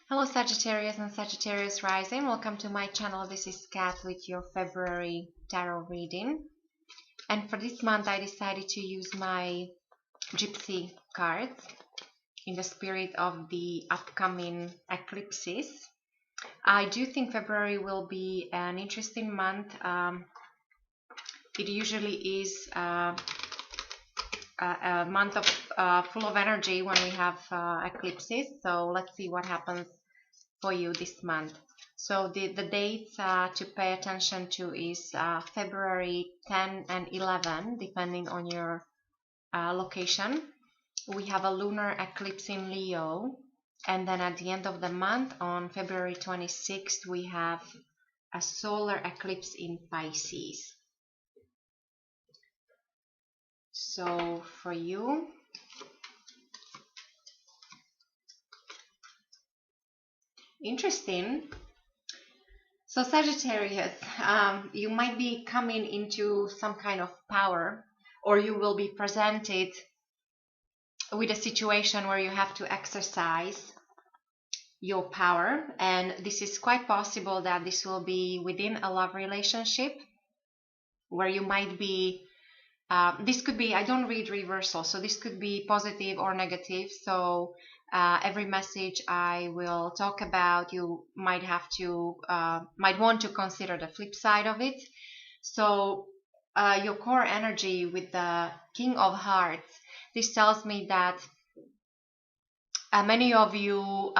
Hello Sagittarius and Sagittarius rising, welcome to my channel. This is Kat with your February tarot reading, and for this month I decided to use my gypsy cards in the spirit of the upcoming eclipses. I do think February will be an interesting month. It usually is a month of full of energy when we have eclipses, so let's see what happens for you this month. So the dates to pay attention to is February 10 and 11, depending on your location. We have a lunar eclipse in Leo, and then at the end of the month, on February 26th, we have a solar eclipse in Pisces. So for you, interesting. So Sagittarius, you might be coming into some kind of power, or you will be presented with a situation where you have to exercise your power, and this is quite possible that this will be within a love relationship where you might be this could be, I don't read reversal, so this could be positive or negative. So every message I will talk about, you might have to might want to consider the flip side of it. So your core energy with the King of Hearts, this tells me that many of you,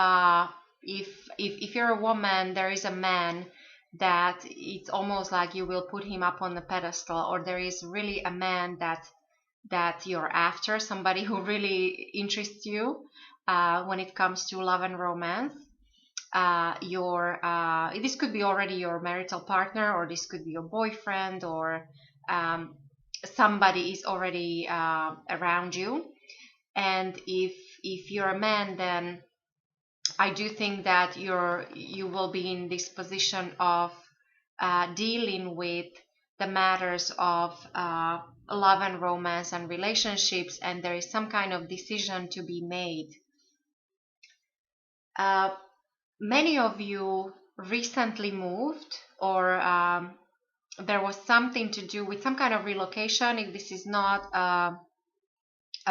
if you're a woman, there is a man that it's almost like you will put him up on the pedestal, or there is really a man that you're after, somebody who really interests you when it comes to love and romance. This could be already your marital partner, or this could be your boyfriend, or somebody is already around you. And if you're a man, then I do think that you will be in this position of dealing with the matters of love and romance and relationships, and there is some kind of decision to be made. Many of you recently moved, or there was something to do with some kind of relocation. If this is not a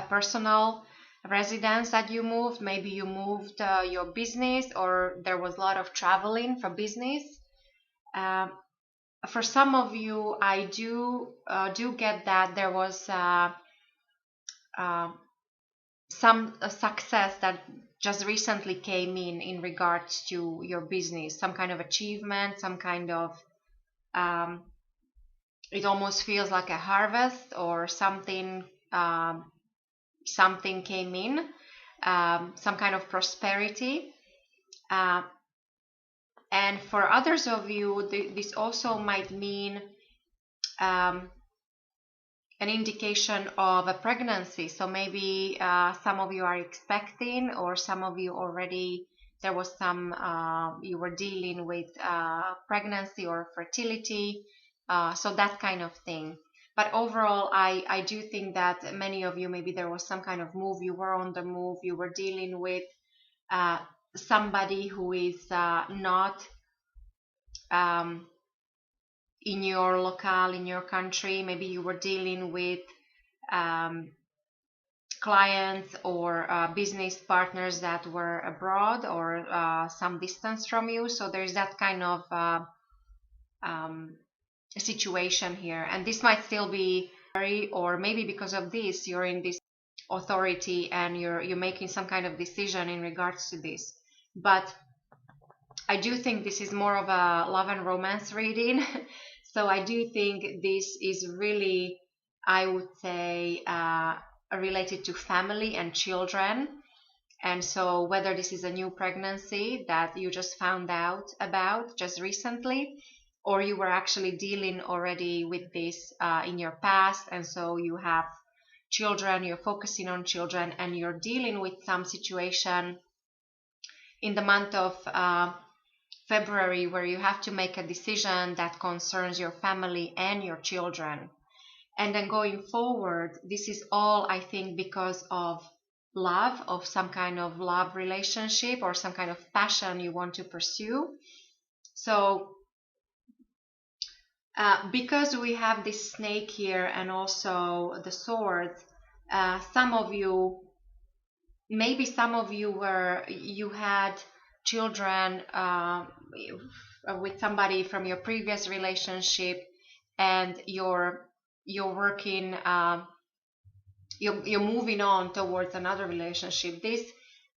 personal residence that you moved, maybe you moved your business, or there was a lot of traveling for business. For some of you, I do get that there was some success that just recently came in regards to your business, some kind of achievement, some kind of it almost feels like a harvest, or something something came in, some kind of prosperity. And for others of you, this also might mean an indication of a pregnancy. So maybe some of you are expecting, or some of you already, there was some, you were dealing with pregnancy or fertility, so that kind of thing. But overall, I do think that many of you, maybe there was some kind of move, you were on the move, you were dealing with somebody who is not in your locale, in your country. Maybe you were dealing with clients or business partners that were abroad, or some distance from you. So there's that kind of situation here, and this might still be very, or maybe because of this you're in this authority and you're making some kind of decision in regards to this. But I do think this is more of a love and romance reading. So I do think this is really, I would say, related to family and children. And so whether this is a new pregnancy that you just found out about just recently, or you were actually dealing already with this in your past, and so you have children, you're focusing on children, and you're dealing with some situation in the month of February where you have to make a decision that concerns your family and your children. And then going forward, this is all, I think, because of love, of some kind of love relationship or some kind of passion you want to pursue. So because we have this snake here and also the swords, some of you, maybe some of you you had children with somebody from your previous relationship, and you're working, you're moving on towards another relationship.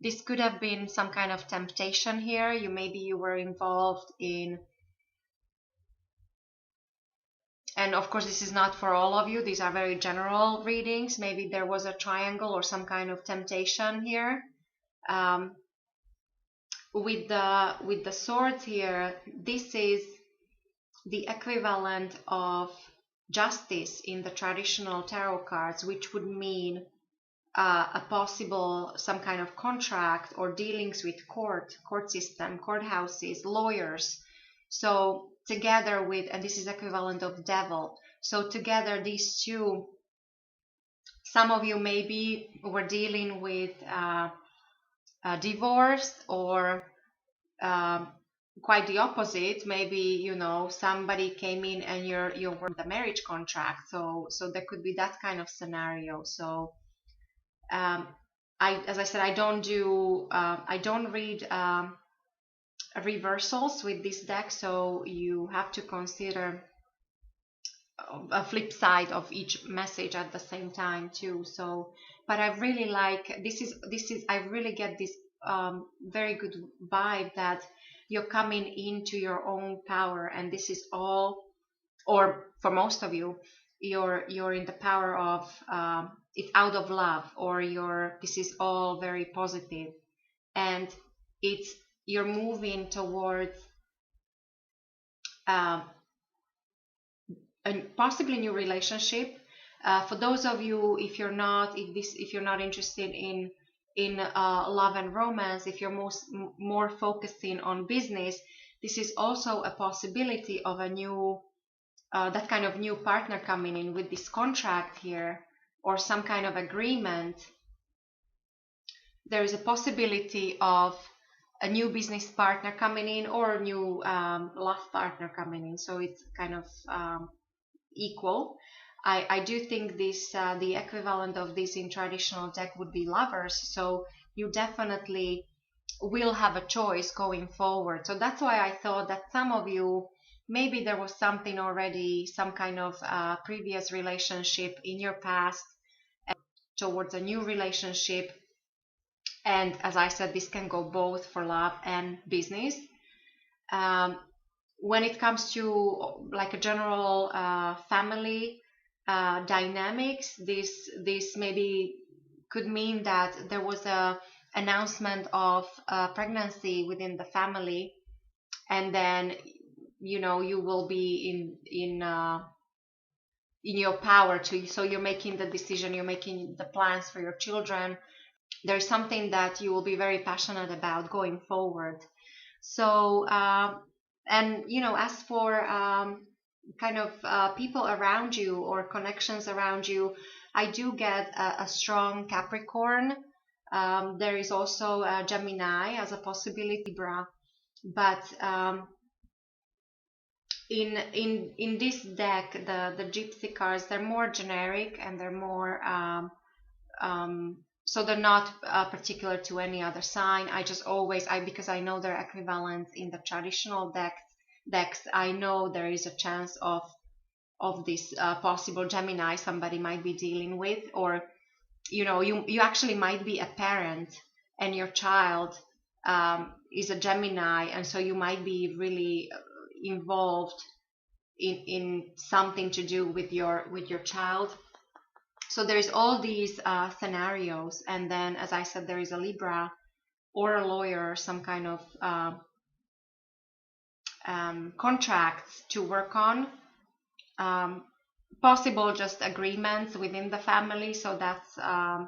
This could have been some kind of temptation here. Maybe you were involved in, and of course this is not for all of you, these are very general readings. Maybe there was a triangle or some kind of temptation here. With the swords here, this is the equivalent of justice in the traditional tarot cards, which would mean a possible some kind of contract or dealings with court system, courthouses, lawyers. So together with, and this is equivalent of devil, so together these two, some of you maybe were dealing with divorce, or quite the opposite. Maybe somebody came in and you're the marriage contract. So there could be that kind of scenario. So as I said, I don't read reversals with this deck, so you have to consider a flip side of each message at the same time too. So, but I really like this is I really get this very good vibe that you're coming into your own power, and this is all, or for most of you, you're in the power of it's out of love, or this is all very positive, and you're moving towards a possibly new relationship. For those of you, if you're not interested in love and romance, if you're more focusing on business, this is also a possibility of a new that kind of new partner coming in with this contract here, or some kind of agreement. There is a possibility of a new business partner coming in, or a new love partner coming in. So it's kind of equal. I do think this the equivalent of this in traditional deck would be lovers. So you definitely will have a choice going forward. So that's why I thought that some of you, maybe there was something already, some kind of previous relationship in your past towards a new relationship. And as I said, this can go both for love and business. When it comes to like a general family dynamics, this maybe could mean that there was a announcement of pregnancy within the family, and then you will be in your power to, so you're making the decision, you're making the plans for your children. There's something that you will be very passionate about going forward. So and as for kind of people around you or connections around you, I do get a strong Capricorn. There is also a Gemini as a possibility, Libra, but in this deck, the Gypsy cards, they're more generic, and they're more so they're not particular to any other sign. I just always, because I know their equivalents in the traditional decks, I know there is a chance of this possible Gemini somebody might be dealing with, or you actually might be a parent and your child is a Gemini, and so you might be really involved in something to do with your child. So there's all these scenarios, and then as I said, there is a Libra or a lawyer, some kind of contracts to work on, possible just agreements within the family. So that's a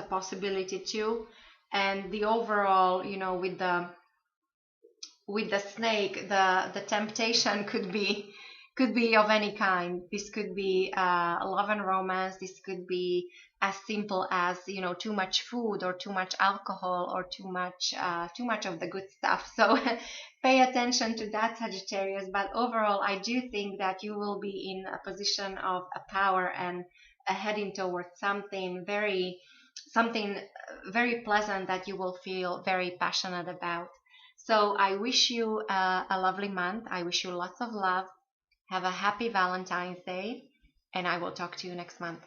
possibility too. And the overall, with the snake, the temptation could be could be of any kind. This could be love and romance. This could be as simple as, you know, too much food or too much alcohol or too much of the good stuff. So pay attention to that, Sagittarius. But overall, I do think that you will be in a position of a power and heading towards something very pleasant that you will feel very passionate about. So I wish you a lovely month. I wish you lots of love. Have a happy Valentine's Day, and I will talk to you next month.